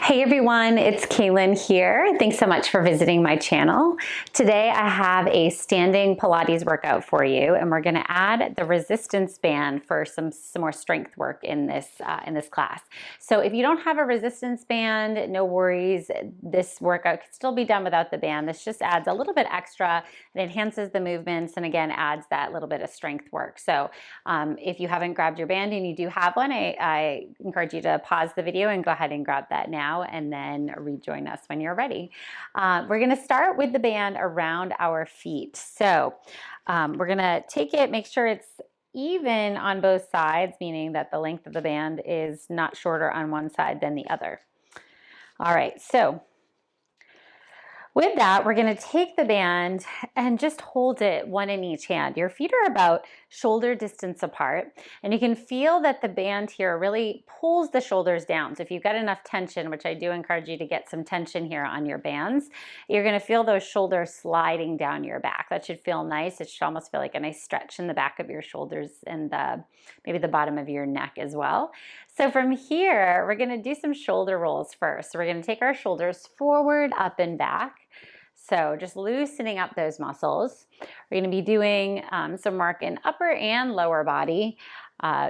Hey everyone, it's Cailin here. Thanks so much for visiting my channel. Today I have a standing Pilates workout for you, and we're going to add the resistance band for some more strength work in this class. So if you don't have a resistance band, no worries. This workout can still be done without the band. This just adds a little bit extra. It enhances the movements and again adds that little bit of strength work. So if you haven't grabbed your band and you do have one, I encourage you to pause the video and go ahead and grab that now, and then rejoin us when you're ready. We're going to start with the band around our feet. So we're going to take it, make sure it's even on both sides, meaning that the length of the band is not shorter on one side than the other. All right, so with that, we're going to take the band and just hold it one in each hand. Your feet are about shoulder distance apart, and you can feel that the band here really pulls the shoulders down. So if you've got enough tension, which I do encourage you to get some tension here on your bands, you're going to feel those shoulders sliding down your back. That should feel nice. It should almost feel like a nice stretch in the back of your shoulders and maybe the bottom of your neck as well. So from here, we're going to do some shoulder rolls first. So we're going to take our shoulders forward, up, and back. So just loosening up those muscles. We're going to be doing some work in upper and lower body.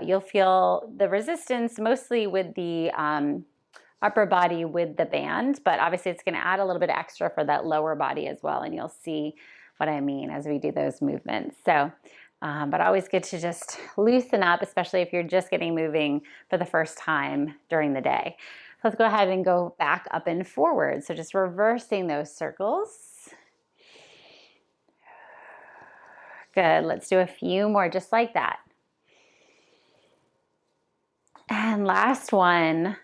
You'll feel the resistance mostly with the upper body with the band, but obviously it's going to add a little bit extra for that lower body as well, and you'll see what I mean as we do those movements. So, but always good to just loosen up, especially if you're just getting moving for the first time during the day. So let's go ahead and go back up and forward. So just reversing those circles. Good. Let's do a few more just like that. And last one.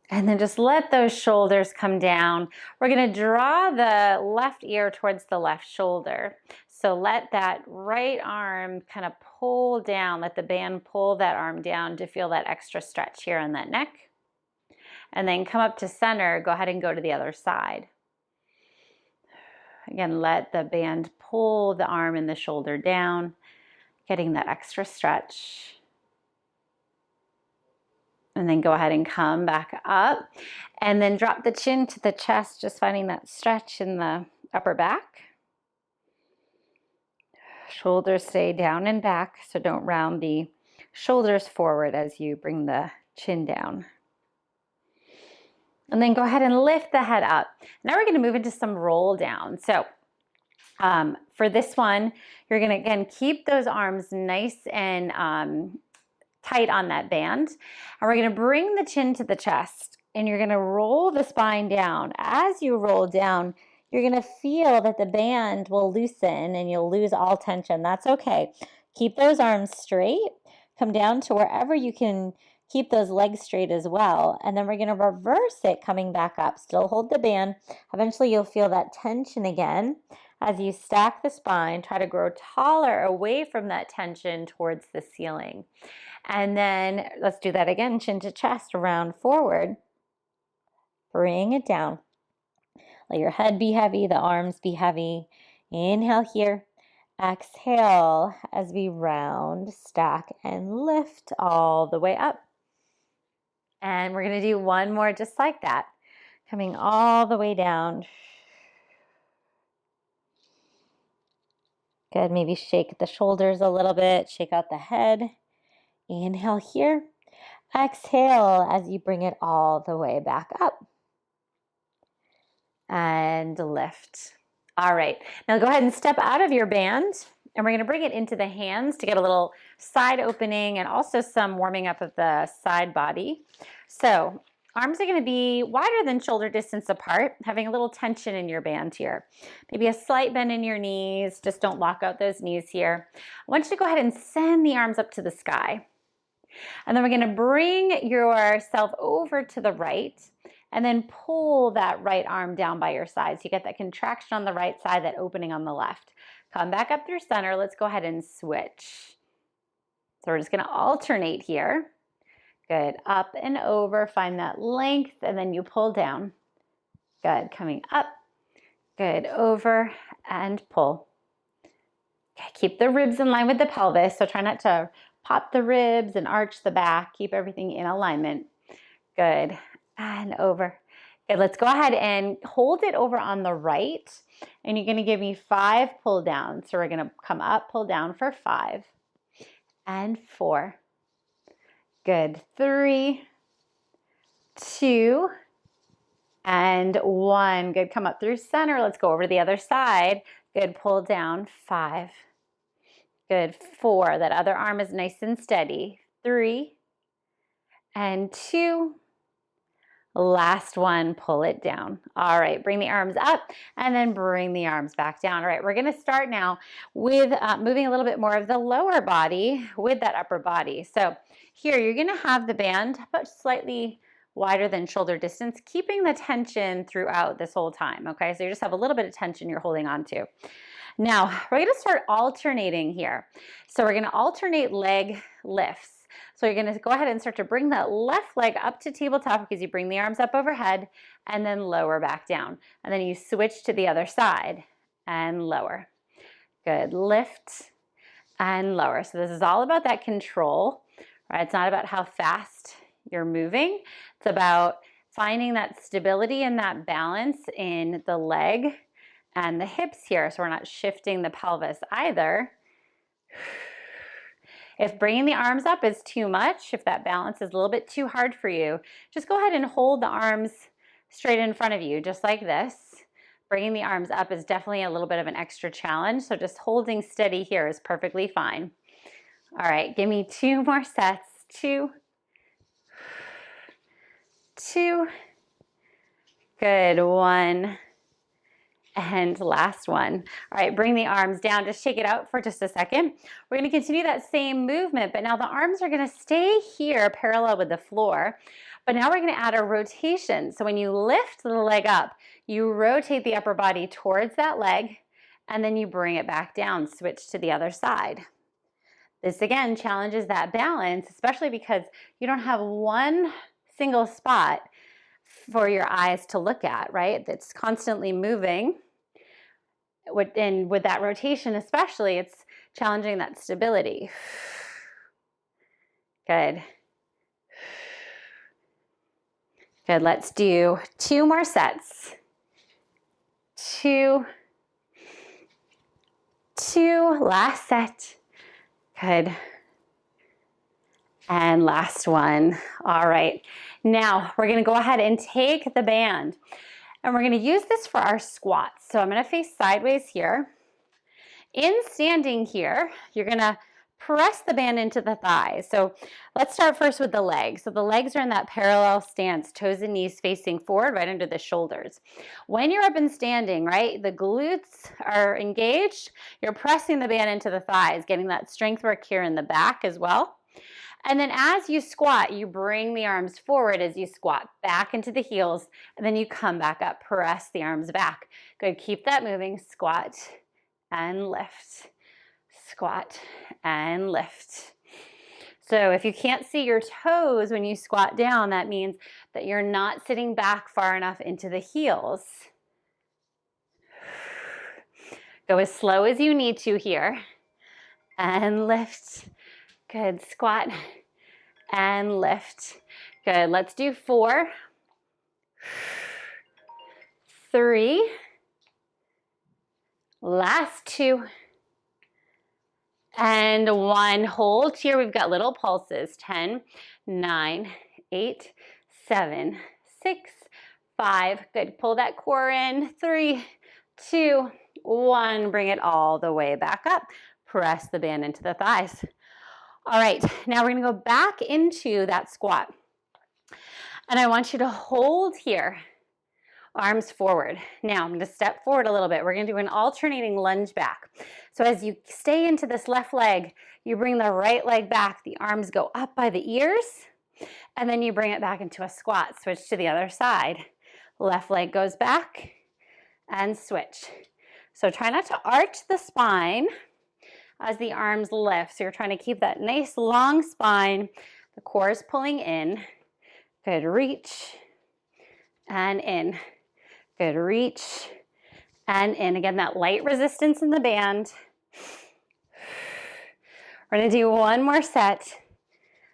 And then just let those shoulders come down. We're going to draw the left ear towards the left shoulder. So let that right arm kind of pull down. Let the band pull that arm down to feel that extra stretch here on that neck. And then come up to center. Go ahead and go to the other side. Again, let the band pull the arm and the shoulder down, getting that extra stretch. And then go ahead and come back up. And then drop the chin to the chest, just finding that stretch in the upper back. Shoulders stay down and back, so don't round the shoulders forward as you bring the chin down. And then go ahead and lift the head up. Now we're going to move into some roll down. So for this one, you're going to, again, keep those arms nice and tight on that band. And we're going to bring the chin to the chest, and you're going to roll the spine down. As you roll down, you're going to feel that the band will loosen and you'll lose all tension. That's okay. Keep those arms straight. Come down to wherever you can. Keep those legs straight as well. And then we're going to reverse it coming back up. Still hold the band. Eventually you'll feel that tension again. As you stack the spine, try to grow taller away from that tension towards the ceiling. And then let's do that again. Chin to chest, round forward. Bring it down. Let your head be heavy, the arms be heavy. Inhale here. Exhale as we round, stack, and lift all the way up. And we're going to do one more just like that, coming all the way down. Good. Maybe shake the shoulders a little bit, shake out the head. Inhale here. Exhale as you bring it all the way back up. And lift. All right. Now go ahead and step out of your band. And we're going to bring it into the hands to get a little side opening and also some warming up of the side body. So arms are going to be wider than shoulder distance apart, having a little tension in your band here. Maybe a slight bend in your knees. Just don't lock out those knees here. I want you to go ahead and send the arms up to the sky. And then we're going to bring yourself over to the right and then pull that right arm down by your side. So you get that contraction on the right side, that opening on the left. Come back up through center. Let's go ahead and switch. So we're just going to alternate here. Good. Up and over. Find that length, and then you pull down. Good. Coming up. Good. Over and pull. Okay. Keep the ribs in line with the pelvis. So try not to pop the ribs and arch the back. Keep everything in alignment. Good. and over. Good, let's go ahead and hold it over on the right. And you're gonna give me 5 pull downs. So we're gonna come up, pull down for 5 and 4. Good, 3, 2, and 1. Good, come up through center. Let's go over to the other side. Good, pull down, 5. Good, 4. That other arm is nice and steady. 3 and 2. Last one, pull it down. All right, bring the arms up and then bring the arms back down. All right, we're gonna start now with moving a little bit more of the lower body with that upper body. So here, you're gonna have the band but slightly wider than shoulder distance, keeping the tension throughout this whole time, okay? So you just have a little bit of tension you're holding on to. Now, we're gonna start alternating here. So we're gonna alternate leg lifts. So you're gonna go ahead and start to bring that left leg up to tabletop because you bring the arms up overhead and then lower back down. And then you switch to the other side and lower. Good, lift and lower. So this is all about that control, right? It's not about how fast you're moving. It's about finding that stability and that balance in the leg and the hips here. So we're not shifting the pelvis either. If bringing the arms up is too much, if that balance is a little bit too hard for you, just go ahead and hold the arms straight in front of you, just like this. Bringing the arms up is definitely a little bit of an extra challenge, so just holding steady here is perfectly fine. All right, give me 2 more sets. 2, 2, good, 1. And last one. All right, bring the arms down. Just shake it out for just a second. We're going to continue that same movement, but now the arms are going to stay here parallel with the floor. But now we're going to add a rotation. So when you lift the leg up, you rotate the upper body towards that leg, and then you bring it back down. Switch to the other side. This again challenges that balance, especially because you don't have one single spot for your eyes to look at, right? It's constantly moving. And with that rotation especially, it's challenging that stability. Good. Good, let's do 2 more sets. 2, 2, last set. Good. And last one. All right. Now we're going to go ahead and take the band and we're going to use this for our squats. So I'm going to face sideways here. In standing here, you're going to press the band into the thighs. So let's start first with the legs. So the legs are in that parallel stance, toes and knees facing forward, right under the shoulders. When you're up and standing, right, the glutes are engaged. You're pressing the band into the thighs, getting that strength work here in the back as well. And then as you squat, you bring the arms forward as you squat back into the heels, and then you come back up, press the arms back. Good, keep that moving, squat and lift, squat and lift. So if you can't see your toes when you squat down, that means that you're not sitting back far enough into the heels. Go as slow as you need to here, and lift. Good, squat and lift. Good, let's do 4, 3, last 2, and 1. Hold here, we've got little pulses. 10, 9, 8, 7, 6, 5. Good, pull that core in. 3, 2, 1. Bring it all the way back up. Press the band into the thighs. All right, now we're gonna go back into that squat. And I want you to hold here, arms forward. Now I'm gonna step forward a little bit. We're gonna do an alternating lunge back. So as you stay into this left leg, you bring the right leg back, the arms go up by the ears, and then you bring it back into a squat. Switch to the other side. Left leg goes back and switch. So try not to arch the spine as the arms lift. So you're trying to keep that nice long spine. The core is pulling in. Good, reach and in. Good, reach and in. Again, that light resistance in the band. We're gonna do 1 more set.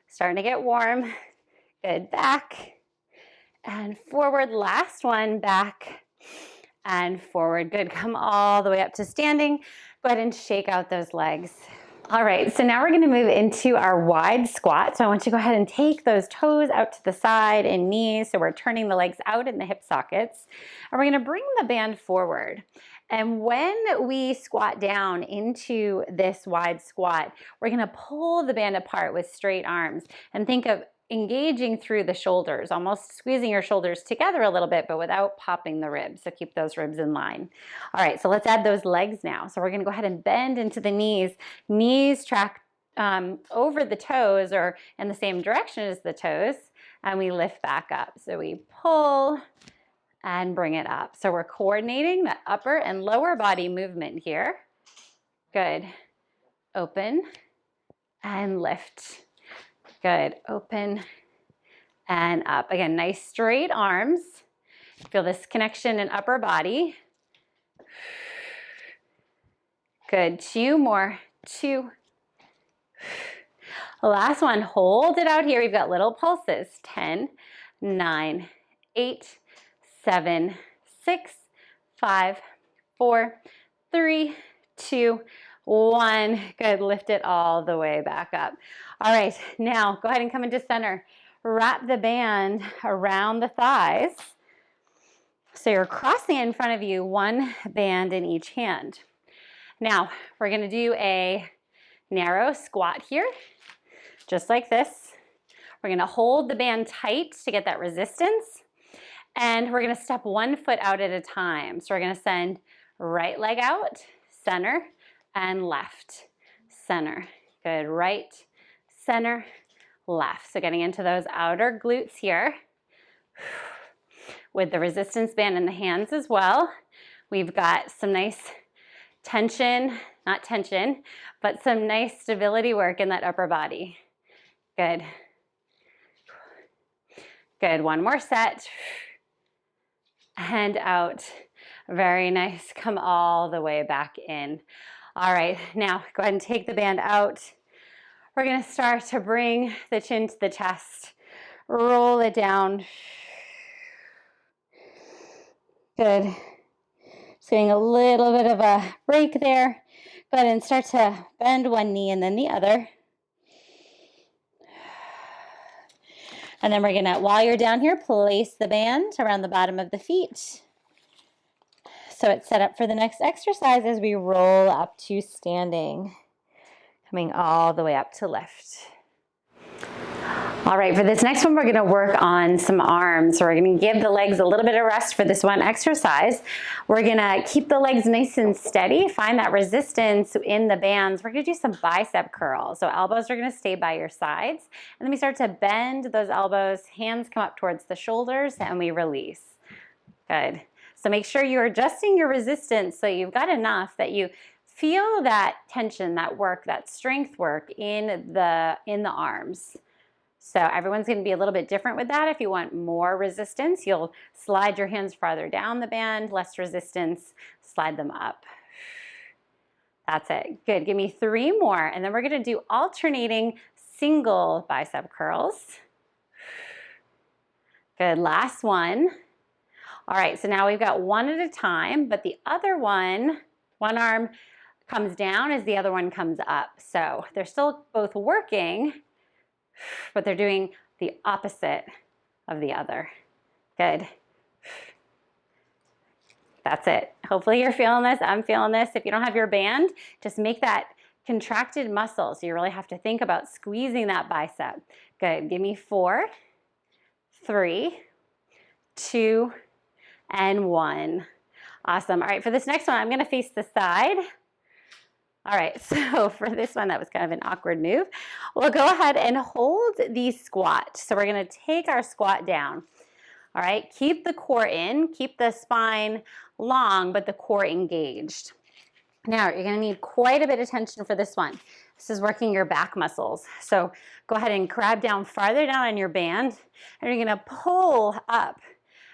Starting to get warm. Good, back and forward. Last one, back and forward. Good, come all the way up to standing. Go ahead and shake out those legs. All right, so now we're gonna move into our wide squat. So I want you to go ahead and take those toes out to the side and knees. So we're turning the legs out in the hip sockets. And we're gonna bring the band forward. And when we squat down into this wide squat, we're gonna pull the band apart with straight arms and think of engaging through the shoulders, almost squeezing your shoulders together a little bit, but without popping the ribs. So keep those ribs in line. All right, so let's add those legs now. So we're gonna go ahead and bend into the knees. Knees track over the toes or in the same direction as the toes, and we lift back up. So we pull and bring it up. So we're coordinating that upper and lower body movement here. Good. Open and lift. Good, open and up. Again, nice straight arms. Feel this connection in upper body. Good, 2 more, 2. Last one, hold it out here. We've got little pulses. 10, 9, 8, 7, 6, 5, 4, 3, 2, 1. Good, lift it all the way back up. All right, now go ahead and come into center. Wrap the band around the thighs. So you're crossing in front of you, one band in each hand. Now, we're gonna do a narrow squat here, just like this. We're gonna hold the band tight to get that resistance. And we're gonna step one foot out at a time. So we're gonna send right leg out, center, and left, center. Good, right, center, left. So getting into those outer glutes here. With the resistance band in the hands as well. We've got some nice tension, not tension, but some nice stability work in that upper body. Good. Good, one more set. And out. Very nice, come all the way back in. All right, now go ahead and take the band out. We're gonna start to bring the chin to the chest. Roll it down. Good. Just getting a little bit of a break there. Go ahead and start to bend one knee and then the other. And then we're gonna, while you're down here, place the band around the bottom of the feet. So it's set up for the next exercise as we roll up to standing. Coming all the way up to lift. All right, for this next one, we're gonna work on some arms. So we're gonna give the legs a little bit of rest for this one exercise. We're gonna keep the legs nice and steady, find that resistance in the bands. We're gonna do some bicep curls. So elbows are gonna stay by your sides. And then we start to bend those elbows, hands come up towards the shoulders, and we release. Good. So make sure you're adjusting your resistance so you've got enough that you feel that tension, that work, that strength work in the arms. So everyone's going to be a little bit different with that. If you want more resistance, you'll slide your hands farther down the band, less resistance, slide them up. That's it. Good. Give me 3 more. And then we're going to do alternating single bicep curls. Good. Last one. All right. So now we've got one at a time, but the other one arm comes down as the other one comes up. So they're still both working, but they're doing the opposite of the other. Good. That's it. Hopefully you're feeling this. I'm feeling this. If you don't have your band, just make that contracted muscle. So you really have to think about squeezing that bicep. Good. Give me 4, 3, 2, and 1. Awesome. All right, for this next one, I'm going to face the side. All right, so for this one, that was kind of an awkward move. We'll go ahead and hold the squat. So we're gonna take our squat down. All right, keep the core in, keep the spine long, but the core engaged. Now, you're gonna need quite a bit of tension for this one. This is working your back muscles. So go ahead and grab down farther down on your band, and you're gonna pull up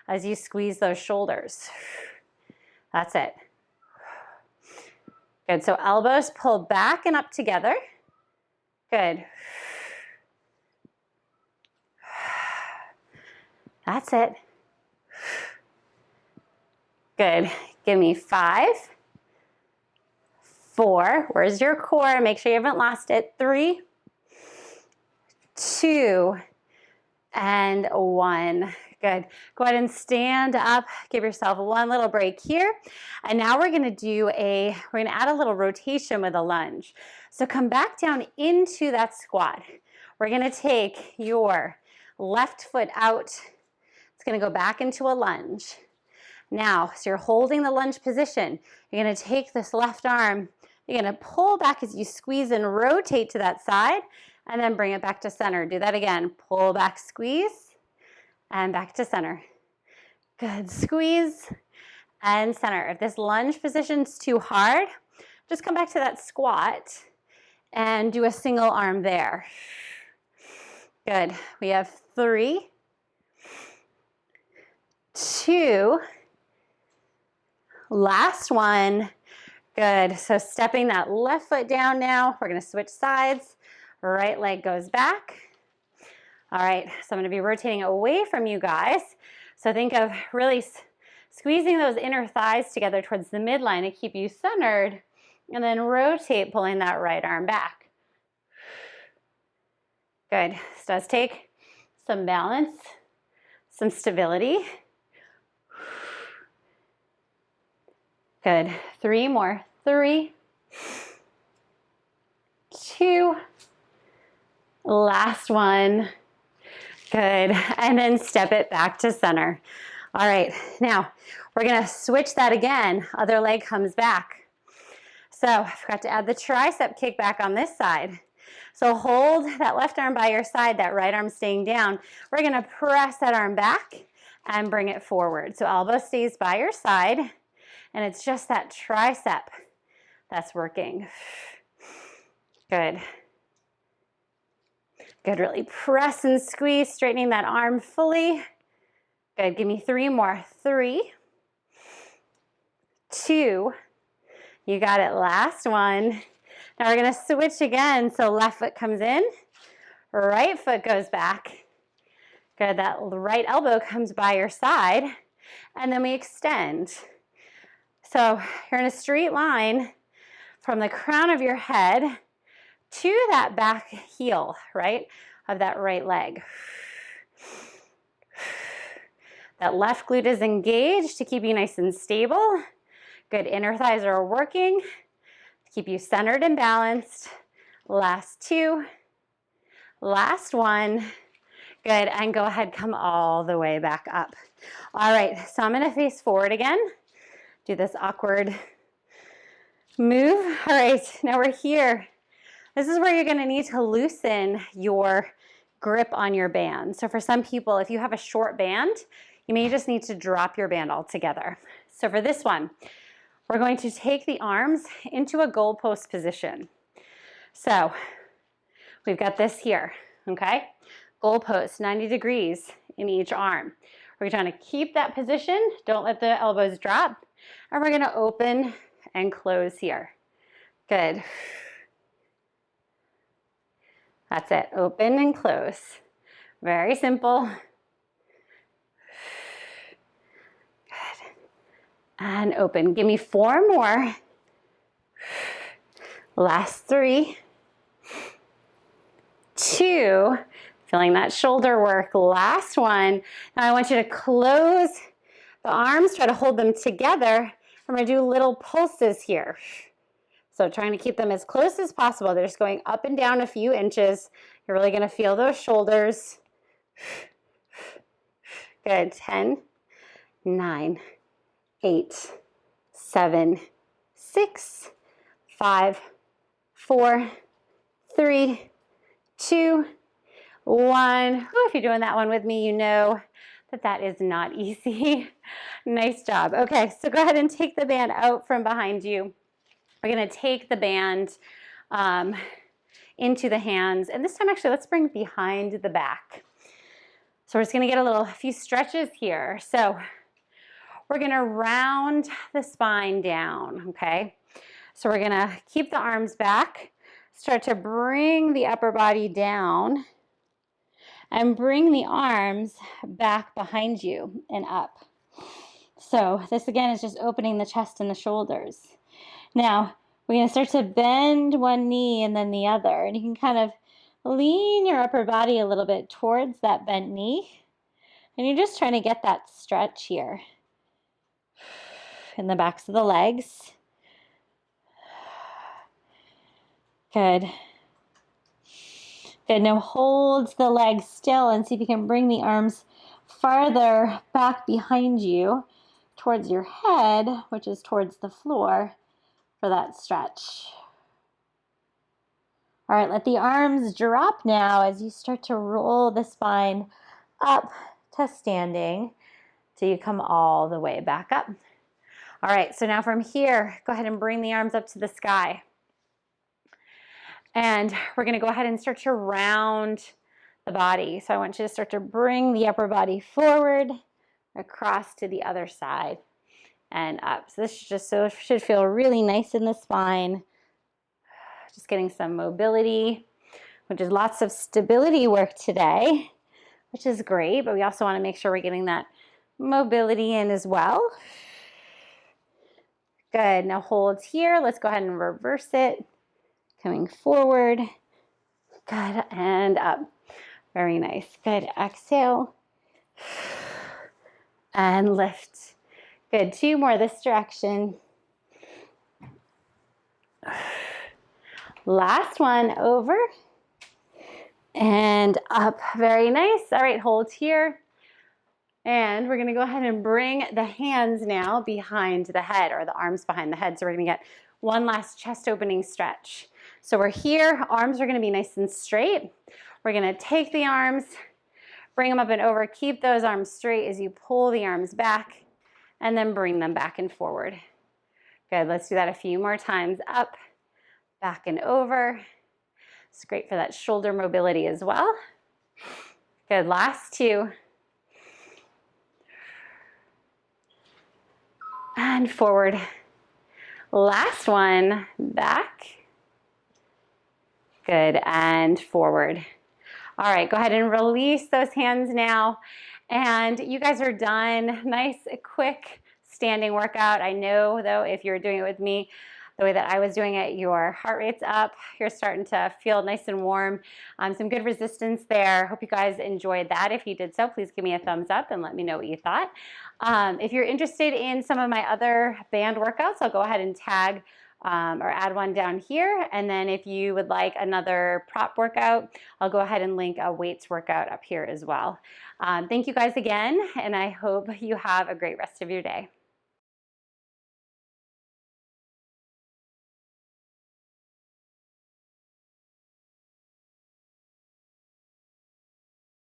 as you squeeze those shoulders. That's it. Good, so elbows pull back and up together. Good. That's it. Good. Give me 5, 4. Where's your core? Make sure you haven't lost it. 3, 2, and 1. Good. Go ahead and stand up. Give yourself one little break here. And now we're going to add a little rotation with a lunge. So come back down into that squat. We're going to take your left foot out. It's going to go back into a lunge. Now, so you're holding the lunge position. You're going to take this left arm. You're going to pull back as you squeeze and rotate to that side, and then bring it back to center. Do that again. Pull back, squeeze, and back to center. Good. Squeeze and center. If this lunge position's too hard, just come back to that squat and do a single arm there. Good. We have 3, 2, last one. Good. So stepping that left foot down now. We're going to switch sides. Right leg goes back. All right. So I'm going to be rotating away from you guys. So think of really squeezing those inner thighs together towards the midline to keep you centered. And then rotate, pulling that right arm back. Good. This does take some balance, some stability. Good. 3 more. 3, 2, last one. Good. And then step it back to center. All right. Now we're going to switch that again. Other leg comes back. So I forgot to add the tricep kick back on this side. So hold that left arm by your side, that right arm staying down. We're going to press that arm back and bring it forward. So elbow stays by your side, and it's just that tricep that's working. Good. Good. Really press and squeeze, straightening that arm fully. Good. Give me 3 more. 3, 2. You got it. Last one. Now we're going to switch again. So left foot comes in, right foot goes back. Good. That right elbow comes by your side, and then we extend. So you're in a straight line from the crown of your head to that back heel, right, of that right leg. That left glute is engaged to keep you nice and stable. Good. Inner thighs are working to keep you centered and balanced. Last 2. Last one. Good. And go ahead, come all the way back up. All right. So I'm going to face forward again. Do this awkward move. All right. Now we're here. This is where you're going to need to loosen your grip on your band. So for some people, if you have a short band, you may just need to drop your band altogether. So for this one, we're going to take the arms into a goalpost position. So we've got this here, okay? Goalpost, 90 degrees in each arm. We're trying to keep that position. Don't let the elbows drop. And we're going to open and close here. Good. That's it. Open and close. Very simple. Good. And open. Give me 4 more. Last 3. 2. Feeling that shoulder work. Last one. Now I want you to close the arms. Try to hold them together. I'm going to do little pulses here. So trying to keep them as close as possible. They're just going up and down a few inches. You're really going to feel those shoulders. Good. 10, 9, 8, 7, 6, 5, 4, 3, 2, 1. Ooh, if you're doing that one with me, you know that that is not easy. Nice job. Okay, so go ahead and take the band out from behind you. We're going to take the band into the hands. And this time, actually, let's bring it behind the back. So we're just going to get a few stretches here. So we're going to round the spine down, okay? So we're going to keep the arms back, start to bring the upper body down, and bring the arms back behind you and up. So this again is just opening the chest and the shoulders. Now we're going to start to bend one knee and then the other, and you can kind of lean your upper body a little bit towards that bent knee, and you're just trying to get that stretch here in the backs of the legs. Good. Good. Now hold the legs still and see if you can bring the arms farther back behind you towards your head, which is towards the floor, for that stretch. All right, let the arms drop now as you start to roll the spine up to standing till you come all the way back up. All right, so now from here, go ahead and bring the arms up to the sky. And we're going to go ahead and start to round the body. So I want you to start to bring the upper body forward, across to the other side, and up. So this should feel really nice in the spine. Just getting some mobility, which is lots of stability work today, which is great. But we also want to make sure we're getting that mobility in as well. Good. Now hold here. Let's go ahead and reverse it. Coming forward. Good. And up. Very nice. Good. Exhale. And lift. Good. 2 more this direction. Last one. Over. And up. Very nice. All right. Hold here. And we're going to go ahead and bring the hands now behind the head, or the arms behind the head. So we're going to get one last chest opening stretch. So we're here, arms are going to be nice and straight. We're going to take the arms, bring them up and over, keep those arms straight as you pull the arms back, and then bring them back and forward. Good, let's do that a few more times. Up, back and over. It's great for that shoulder mobility as well. Good, last 2. And forward. Last one, back. Good, and forward. All right, go ahead and release those hands now. And you guys are done. Nice, quick standing workout. I know, though, if you're doing it with me, the way that I was doing it, your heart rate's up. You're starting to feel nice and warm. Some good resistance there. Hope you guys enjoyed that. If you did so, please give me a thumbs up and let me know what you thought. If you're interested in some of my other band workouts, I'll go ahead and tag or add one down here. And then if you would like another prop workout, I'll go ahead and link a weights workout up here as well. Thank you guys again, and I hope you have a great rest of your day.